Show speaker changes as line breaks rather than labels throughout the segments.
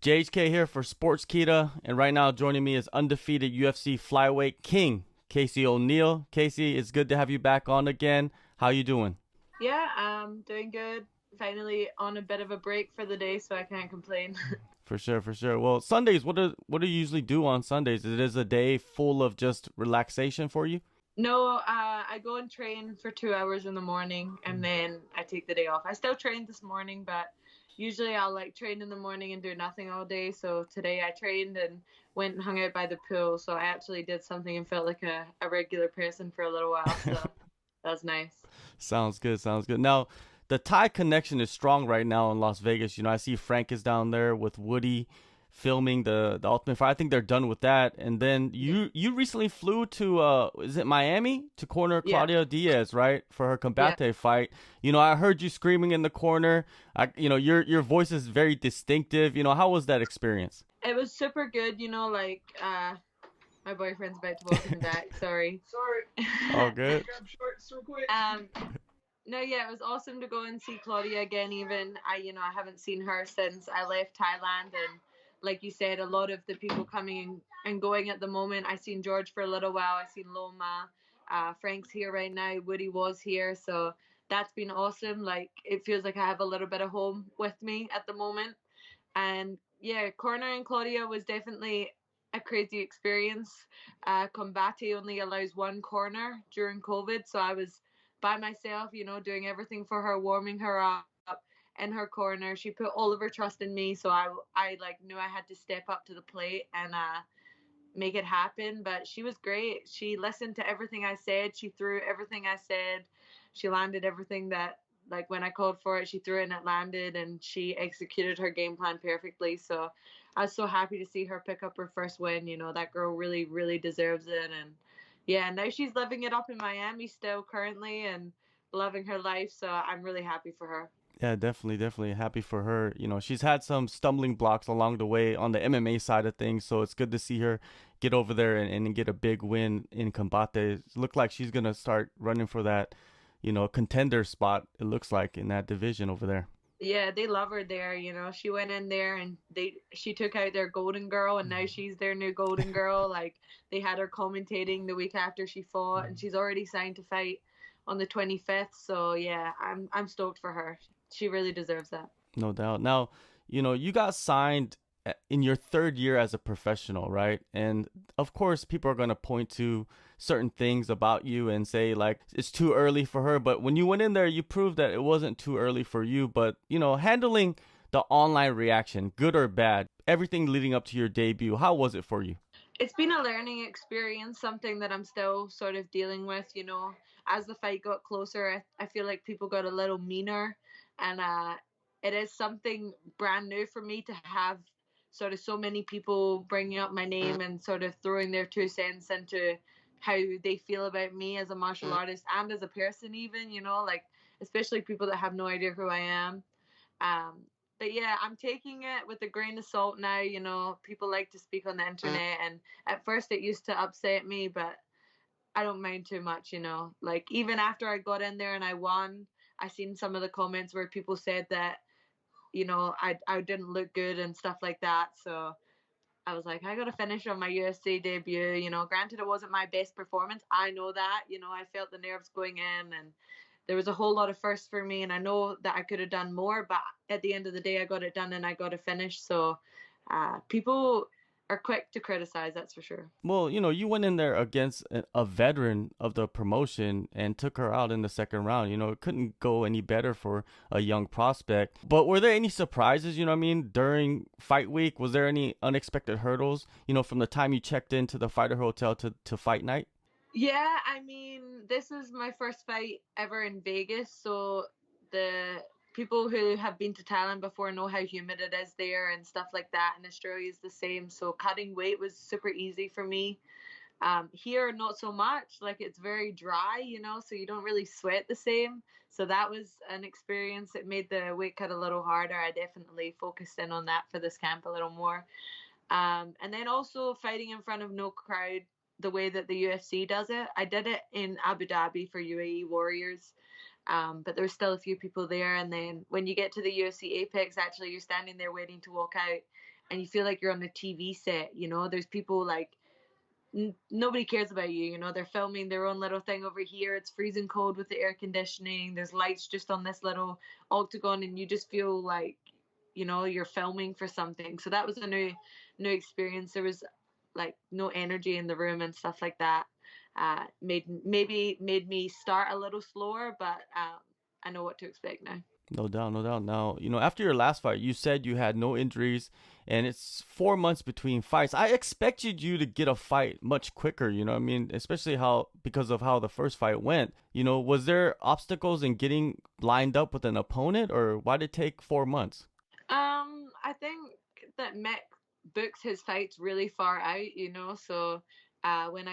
JHK here for Sportskeeda, and right now joining me is undefeated UFC flyweight king, Casey O'Neill. Casey, it's good to have you back on again. How you doing?
Yeah, I'm doing good. Finally on a bit of a break for the day, so I can't complain.
For sure, for sure. Well, Sundays, what do you usually do on Sundays? It is a day full of just relaxation for you?
No, I go and train for 2 hours in the morning, and then I take the day off. I still trained this morning, but usually I'll like train in the morning and do nothing all day. So today I trained and went and hung out by the pool. So I actually did something and felt like a regular person for a little while. So that was nice.
Sounds good, sounds good. Now, the Thai connection is strong right now in Las Vegas. I see Frank is down there with Woody filming the Ultimate Fight. I think they're done with that. And then you recently flew to is it Miami to corner
Yeah,
Claudia Diaz, right? For her
yeah.
Combate fight. I heard you screaming in the corner. Your voice is very distinctive. How was that experience?
It was super good, like my boyfriend's about to walk in the back. Sorry.
All good.
um, no, yeah, it was awesome to go and see Claudia again. Even I haven't seen her since I left Thailand, and like you said, a lot of the people coming and going at the moment. I seen George for a little while. I seen Loma. Frank's here right now. Woody was here, so that's been awesome. Like it feels like I have a little bit of home with me at the moment. And yeah, cornering Claudia was definitely a crazy experience. Combate only allows one corner during COVID, so I was by myself, doing everything for her, warming her up in her corner. She put all of her trust in me, so I like knew I had to step up to the plate and make it happen. But she was great. She listened to everything I said. She threw everything I said. She landed everything that, like, when I called for it, she threw it and it landed, and she executed her game plan perfectly. So I was so happy to see her pick up her first win. That girl really, really deserves it. And yeah, now she's living it up in Miami still currently and loving her life. So I'm really happy for her.
Yeah, definitely, definitely happy for her. She's had some stumbling blocks along the way on the MMA side of things, so it's good to see her get over there and get a big win in Combate. It looked like she's gonna start running for that, contender spot. It looks like in that division over there.
Yeah, they love her there. She went in there and she took out their golden girl, and now she's their new golden girl. Like they had her commentating the week after she fought, and she's already signed to fight on the 25th. So yeah, I'm stoked for her. She really deserves that.
No doubt. Now, you got signed in your third year as a professional, right? And of course, people are going to point to certain things about you and say, like, it's too early for her. But when you went in there, you proved that it wasn't too early for you. But, handling the online reaction, good or bad, everything leading up to your debut, how was it for you?
It's been a learning experience, something that I'm still sort of dealing with. As the fight got closer, I feel like people got a little meaner, and it is something brand new for me to have sort of so many people bringing up my name and sort of throwing their 2 cents into how they feel about me as a martial artist and as a person, even, like especially people that have no idea who I am. Um, but yeah, I'm taking it with a grain of salt now. People like to speak on the internet, and at first it used to upset me, but I don't mind too much. Like even after I got in there and I won, I seen some of the comments where people said that I didn't look good and stuff like that. So I was like, I gotta finish on my UFC debut. Granted it wasn't my best performance. I know that. I felt the nerves going in, and there was a whole lot of firsts for me, and I know that I could have done more, but at the end of the day, I got it done and I got it finished. So people are quick to criticize, that's for sure.
Well, you went in there against a veteran of the promotion and took her out in the second round. It couldn't go any better for a young prospect. But were there any surprises, what I mean, during fight week? Was there any unexpected hurdles, from the time you checked into the fighter hotel to fight night?
Yeah, I mean, this is my first fight ever in Vegas, so the people who have been to Thailand before know how humid it is there and stuff like that, and Australia is the same. So cutting weight was super easy for me. Here, not so much. Like it's very dry, so you don't really sweat the same. So that was an experience. It made the weight cut a little harder. I definitely focused in on that for this camp a little more. And then also fighting in front of no crowd the way that the UFC does it. I did it in Abu Dhabi for UAE Warriors, but there were still a few people there. And then when you get to the UFC Apex, actually, you're standing there waiting to walk out, and you feel like you're on a TV set. There's people like nobody cares about you. They're filming their own little thing over here. It's freezing cold with the air conditioning. There's lights just on this little octagon, and you just feel like you're filming for something. So that was a new experience. There was like no energy in the room and stuff like that. Made me start a little slower, but I know what to expect now.
No doubt, no doubt. Now, after your last fight, you said you had no injuries and it's 4 months between fights. I expected you to get a fight much quicker, I mean, especially because of how the first fight went. Was there obstacles in getting lined up with an opponent, or why did it take 4 months?
I think that Mick books his fights really far out, so when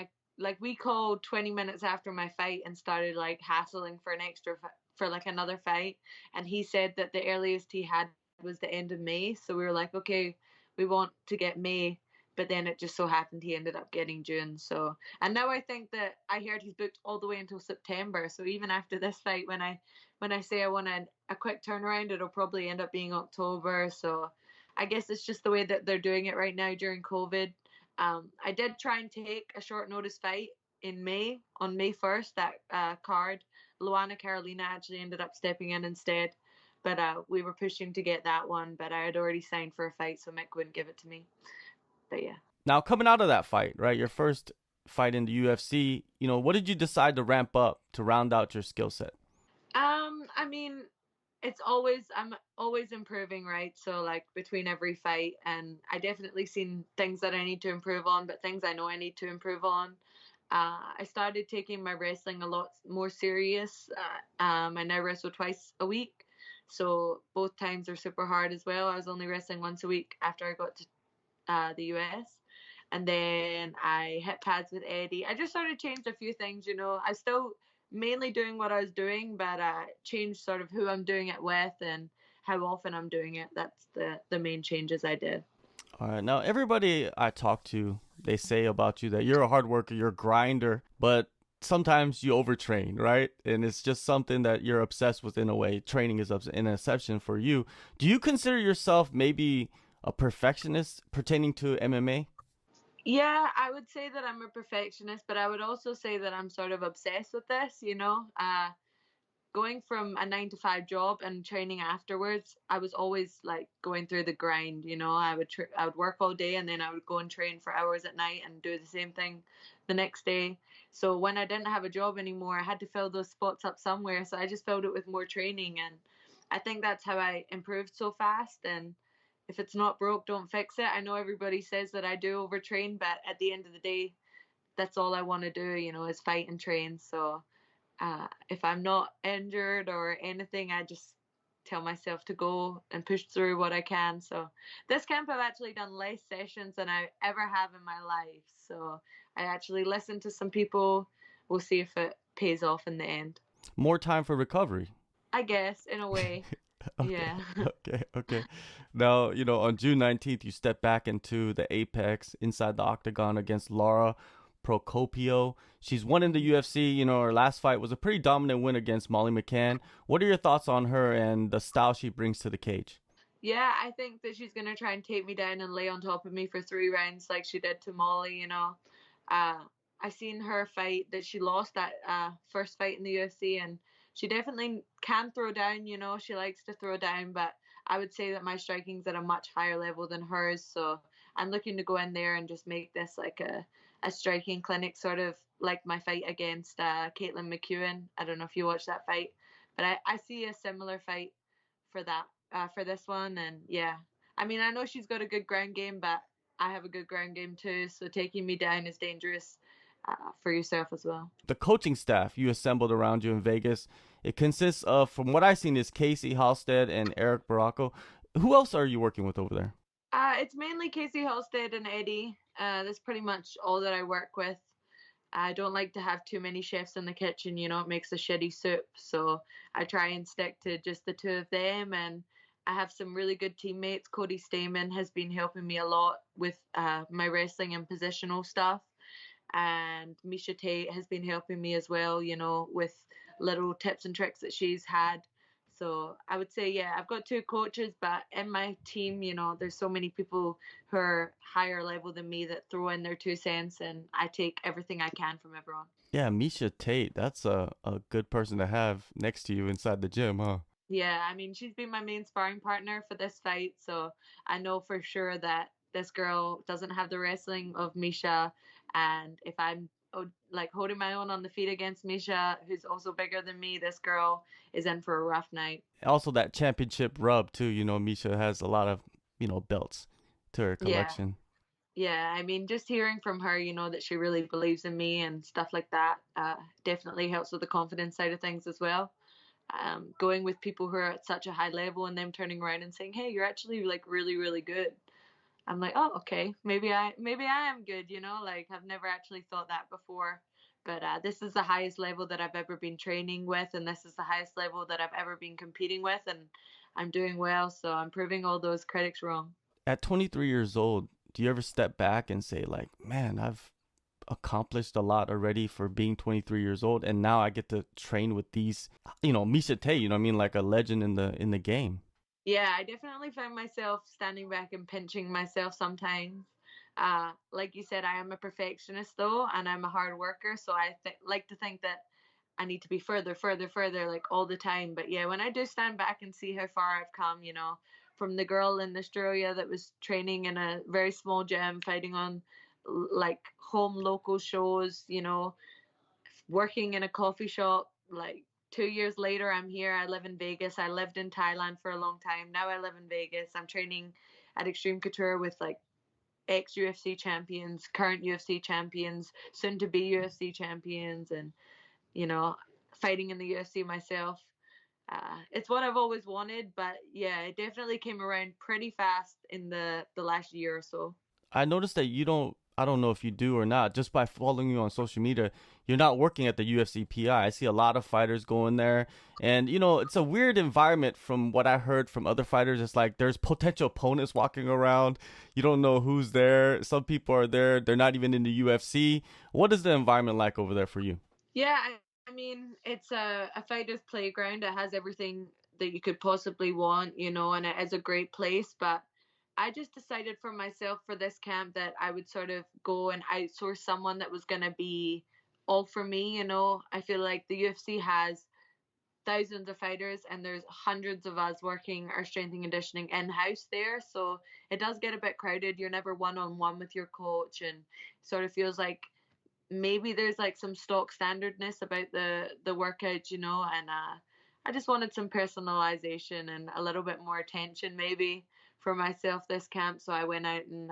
we called 20 minutes after my fight and started like hassling for an extra for like another fight, and he said that the earliest he had was the end of May. So we were like, okay, we want to get May, but then it just so happened he ended up getting June. So, and now I think that I heard he's booked all the way until September. So even after this fight, when I say I want a quick turnaround, it'll probably end up being October. So I guess it's just the way that they're doing it right now during COVID. I did try and take a short notice fight in May, on May 1st, that card. Luana Carolina actually ended up stepping in instead. But we were pushing to get that one, but I had already signed for a fight, so Mick wouldn't give it to me. But yeah.
Now, coming out of that fight, right, your first fight in the UFC, what did you decide to ramp up to round out your skill set?
I mean, I'm always improving, right? So like between every fight, and I definitely seen things that I need to improve on, but things I know I need to improve on. I started taking my wrestling a lot more serious. I now wrestle twice a week, so both times are super hard as well. I was only wrestling once a week after I got to the US. And then I hit pads with Eddie. I just sort of changed a few things, I still mainly doing what I was doing, but changed sort of who I'm doing it with and how often I'm doing it. That's the main changes I did.
All right. Now, everybody I talk to, they say about you that you're a hard worker, you're a grinder, but sometimes you overtrain, right? And it's just something that you're obsessed with in a way. Training is an exception for you. Do you consider yourself maybe a perfectionist pertaining to MMA?
Yeah, I would say that I'm a perfectionist, but I would also say that I'm sort of obsessed with this, going from a 9 to 5 job and training afterwards. I was always like going through the grind, I would work all day and then I would go and train for hours at night and do the same thing the next day. So when I didn't have a job anymore, I had to fill those spots up somewhere. So I just filled it with more training, and I think that's how I improved so fast. And if it's not broke, don't fix it. I know everybody says that I do overtrain, but at the end of the day, that's all I want to do, is fight and train. So if I'm not injured or anything, I just tell myself to go and push through what I can. So this camp, I've actually done less sessions than I ever have in my life. So I actually listened to some people. We'll see if it pays off in the end.
More time for recovery.
I guess, in a way.
Okay,
Yeah.
okay. Now, on June 19th, you step back into the Apex inside the octagon against Lara Procopio. She's won in the UFC. Her last fight was a pretty dominant win against Molly McCann. What are your thoughts on her and the style she brings to the cage?
Yeah, I think that she's going to try and take me down and lay on top of me for 3 rounds like she did to Molly, I seen her fight that she lost, that first fight in the UFC, and she definitely can throw down, she likes to throw down, but I would say that my striking's at a much higher level than hers. So I'm looking to go in there and just make this like a striking clinic, sort of like my fight against Caitlin McEwen. I don't know if you watched that fight, but I see a similar fight for that, for this one. And yeah, I mean, I know she's got a good ground game, but I have a good ground game too. So taking me down is dangerous for yourself as well.
The coaching staff you assembled around you in Vegas, it consists of, from what I've seen, is Casey Halstead and Eric Baracco. Who else are you working with over there?
It's mainly Casey Halstead and Eddie. That's pretty much all that I work with. I don't like to have too many chefs in the kitchen, it makes a shitty soup. So I try and stick to just the two of them. And I have some really good teammates. Cody Stamen has been helping me a lot with my wrestling and positional stuff. And Miesha Tate has been helping me as well, with little tips and tricks that she's had. So I would say, yeah, I've got two coaches, but in my team, you know, there's so many people who are higher level than me that throw in their 2 cents, and I take everything I can from everyone.
Yeah, Miesha Tate, that's a good person to have next to you inside the gym, huh?
Yeah, I mean, she's been my main sparring partner for this fight, so I know for sure that this girl doesn't have the wrestling of Miesha, and if I'm like holding my own on the feet against Miesha, who's also bigger than me, this girl is in for a rough night.
Also, that championship rub too. You know, Miesha has a lot of belts to her
Yeah,
collection.
yeah. I mean, just hearing from her, you know, that she really believes in me and stuff like that, definitely helps with the confidence side of things as well. Going with people who are at such a high level and them turning around and saying, "Hey, you're actually like really, really good." I'm like, "Oh, okay, maybe I am good." You know, like I've never actually thought that before. But this is the highest level that I've ever been training with, and this is the highest level that I've ever been competing with, and I'm doing well, so I'm proving all those critics wrong.
At 23 years old, do you ever step back and say like, "Man, I've accomplished a lot already for being 23 years old, and now I get to train with these, Miesha Tate, you know what I mean, like a legend in the game."
Yeah, I definitely find myself standing back and pinching myself sometimes. Like you said, I am a perfectionist though, and I'm a hard worker, so I like to think that I need to be further, further, further, like all the time. But yeah, when I do stand back and see how far I've come, you know, from the girl in Australia that was training in a very small gym, fighting on like home local shows, you know, working in a coffee shop, like 2 years later, I'm here. I live in Vegas. I lived in Thailand for a long time. Now I live in Vegas. I'm training at Extreme Couture with like ex UFC champions, current UFC champions, soon to be UFC champions, and you know, fighting in the UFC myself. It's what I've always wanted, but yeah, it definitely came around pretty fast in the last year or so.
I noticed that you don't. I don't know if you do or not. Just by following you on social media, you're not working at the UFC PI. I see a lot of fighters going there, and it's a weird environment. From what I heard from other fighters, it's like there's potential opponents walking around. You don't know who's there. Some people are there. They're not even in the UFC. What is the environment like over there for you?
Yeah, I mean, it's a fighter's playground. It has everything that you could possibly want, you know, and it is a great place. But I just decided for myself for this camp that I would sort of go and outsource someone that was going to be all for me, you know. I feel like the UFC has thousands of fighters and there's hundreds of us working our strength and conditioning in house there. So it does get a bit crowded. You're never one on one with your coach, and sort of feels like maybe there's like some stock standardness about the workout, you know, and I just wanted some personalization and a little bit more attention maybe for myself this camp. So I went out and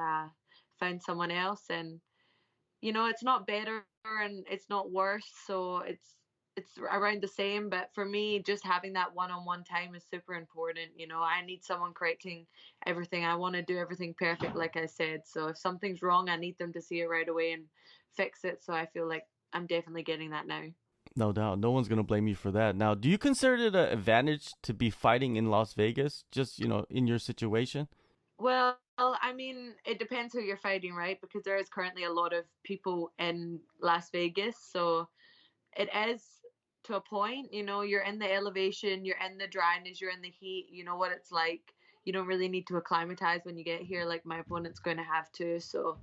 found someone else, and you know, it's not better and it's not worse, so it's around the same. But for me, just having that one-on-one time is super important. You know, I need someone correcting everything. I want to do everything perfect, like I said. So if something's wrong, I need them to see it right away and fix it. So I feel like I'm definitely getting that now.
No doubt. No one's gonna blame you for that. Now, do you consider it an advantage to be fighting in Las Vegas? Just in your situation.
Well, I mean, it depends who you're fighting, right? Because there is currently a lot of people in Las Vegas, so it is to a point. You know, you're in the elevation, you're in the dryness, you're in the heat. You know what it's like. You don't really need to acclimatize when you get here, like my opponent's going to have to. So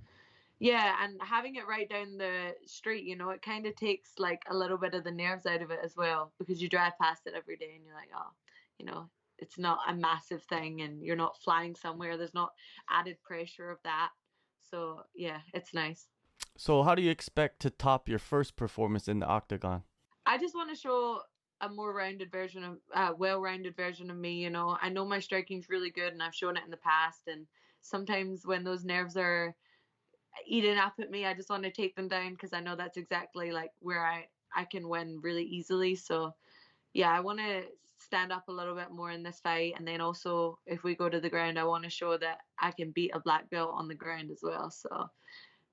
yeah, and having it right down the street, you know, it kind of takes like a little bit of the nerves out of it as well, because you drive past it every day and you're like, oh, you know, it's not a massive thing and you're not flying somewhere. There's not added pressure of that. So yeah, it's nice.
So, how do you expect to top your first performance in the octagon?
I just want to show a more rounded version of, well-rounded version of me. You know, I know my striking's really good, and I've shown it in the past. And sometimes when those nerves are eating up at me, I just want to take them down because I know that's exactly like where I can win really easily. So yeah, I want to stand up a little bit more in this fight, and then also if we go to the ground, I want to show that I can beat a black belt on the ground as well. So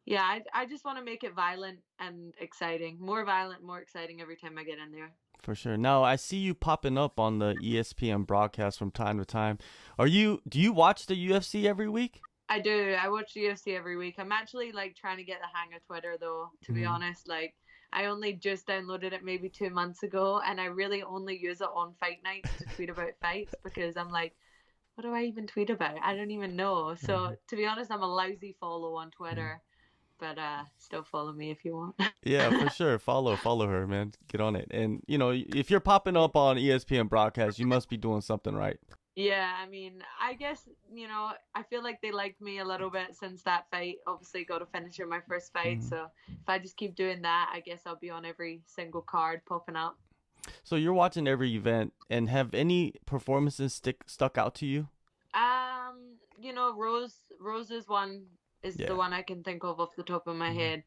yeah, I just want to make it violent and exciting. More violent, more exciting every time I get in there.
For sure. Now, I see you popping up on the ESPN broadcast from time to time. Do you watch the UFC every week?
I do. I watch the UFC every week. I'm actually like trying to get the hang of Twitter though, to be
Hmm.
honest. Like I only just downloaded it maybe 2 months ago, and I really only use it on fight nights to tweet about fights because I'm like, what do I even tweet about? I don't even know. So to be honest, I'm a lousy follow on Twitter, but still follow me if you want.
Yeah, for sure. Follow her, man. Get on it. And if you're popping up on ESPN broadcast, you must be doing something right.
Yeah, I mean, I guess, I feel like they liked me a little bit since that fight. Obviously, got a finish in my first fight.
Mhm.
So if I just keep doing that, I guess I'll be on every single card popping up.
So you're watching every event, and have any performances stuck out to you?
Rose's one is the
Yeah.
one I can think of off the top of my head.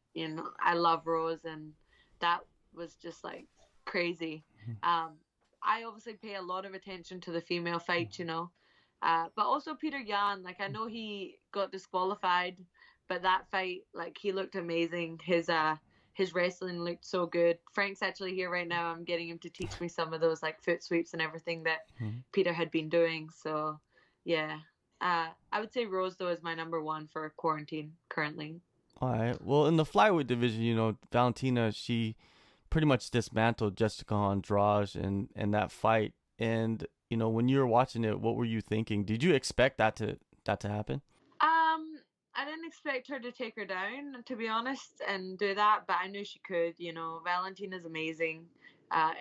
I love Rose, and that was just like crazy. Um, I obviously pay a lot of attention to the female fight, but also Peter Yan. Like I know he got disqualified, but that fight, like he looked amazing. His wrestling looked so good. Frank's actually here right now. I'm getting him to teach me some of those like foot sweeps and everything that
Mhm.
Peter had been doing. So yeah. I would say Rose though is my number one for quarantine currently.
All right. Well, in the flyweight division, Valentina, she pretty much dismantled Jessica Andrade and that fight. And when you were watching it, what were you thinking? Did you expect that to happen?
I didn't expect her to take her down, to be honest, and do that, but I knew she could. Valentina's amazing.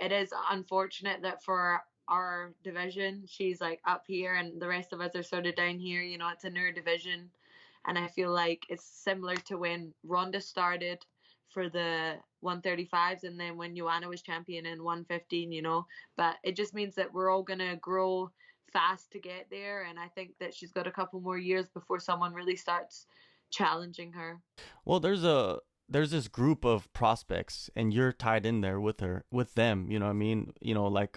It is unfortunate that for our division, she's like up here and the rest of us are sort of down here. It's a newer division. And I feel like it's similar to when Ronda started for the 135s and then when Joanna was champion in 115. But it just means that we're all going to grow fast to get there. And I think that she's got a couple more years before someone really starts challenging her.
Well, there's this group of prospects, and you're tied in there with them. You know what I mean? Like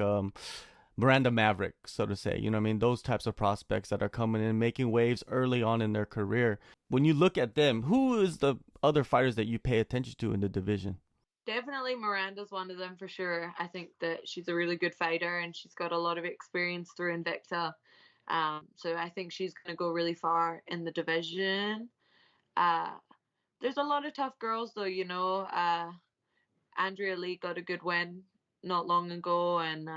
Miranda Maverick, so to say. You know what I mean? Those types of prospects that are coming in, making waves early on in their career. When you look at them, who is the other fighters that you pay attention to in the division?
Definitely Miranda's one of them for sure. I think that she's a really good fighter and she's got a lot of experience through Invicta. So I think she's going to go really far in the division. Uh, there's a lot of tough girls though, Andrea Lee got a good win not long ago, and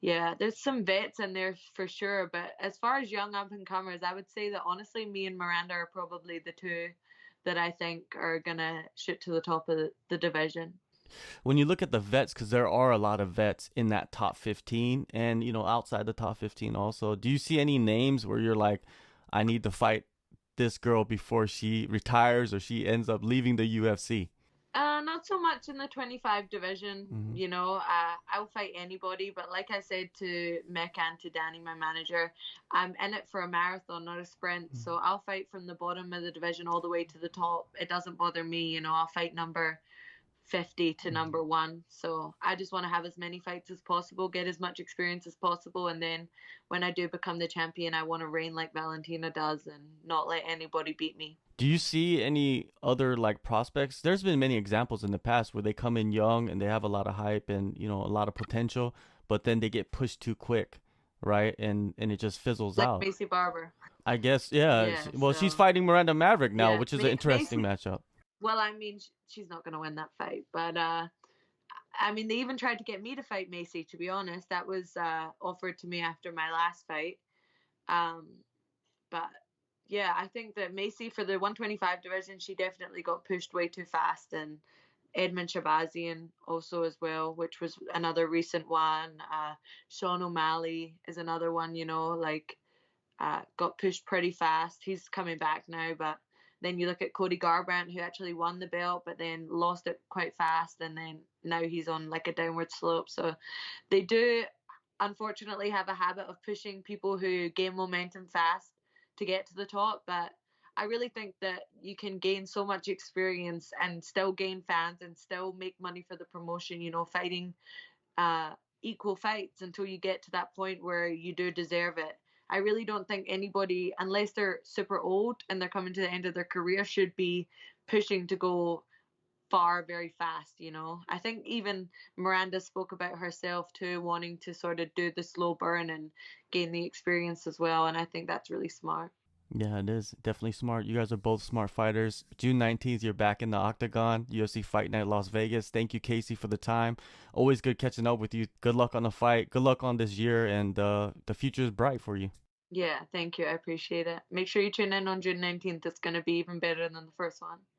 yeah, there's some vets in there for sure. But as far as young up and comers, I would say that honestly, me and Miranda are probably the two that I think are gonna shoot to the top of the division.
When you look at the vets, because there are a lot of vets in that top 15 and, outside the top 15 also, do you see any names where you're like, I need to fight this girl before she retires or she ends up leaving the UFC?
Not so much in the 25 division.
Mm-hmm.
I'll fight anybody, but like I said to Mick and to Danny, my manager, I'm in it for a marathon, not a sprint. So I'll fight from the bottom of the division all the way to the top. It doesn't bother me, I'll fight number 50 to number one. So I just want to have as many fights as possible, get as much experience as possible. And then when I do become the champion, I want to reign like Valentina does and not let anybody beat me.
Do you see any other like prospects? There's been many examples in the past where they come in young and they have a lot of hype and a lot of potential, but then they get pushed too quick, right? And it just fizzles
Like
out.
Macy Barber.
I guess, yeah.
Yeah,
Well,
so
she's fighting Miranda Maverick now,
yeah,
which is an interesting
Macy.
matchup.
Well, I mean, she's not going to win that fight, but I mean, they even tried to get me to fight Macy. To be honest, that was offered to me after my last fight. Um, but yeah, I think that Macy for the 125 division, she definitely got pushed way too fast, and Edmund Shabazian also as well, which was another recent one. Sean O'Malley is another one, got pushed pretty fast. He's coming back now, but then you look at Cody Garbrandt, who actually won the belt, but then lost it quite fast, and then now he's on like a downward slope. So they do, unfortunately, have a habit of pushing people who gain momentum fast to get to the top. But I really think that you can gain so much experience and still gain fans and still make money for the promotion, fighting equal fights until you get to that point where you do deserve it. I really don't think anybody, unless they're super old and they're coming to the end of their career, should be pushing to go far very fast. I think even Miranda spoke about herself too, wanting to sort of do the slow burn and gain the experience as well, and I think that's really smart.
Yeah, it is definitely smart. You guys are both smart fighters. June 19th, you're back in the octagon, UFC Fight Night Las Vegas. Thank you, Casey, for the time. Always good catching up with you. Good luck on the fight. Good luck on this year, and the future is bright for you.
Yeah, thank you. I appreciate it. Make sure you tune in on June 19th. It's going to be even better than the first one.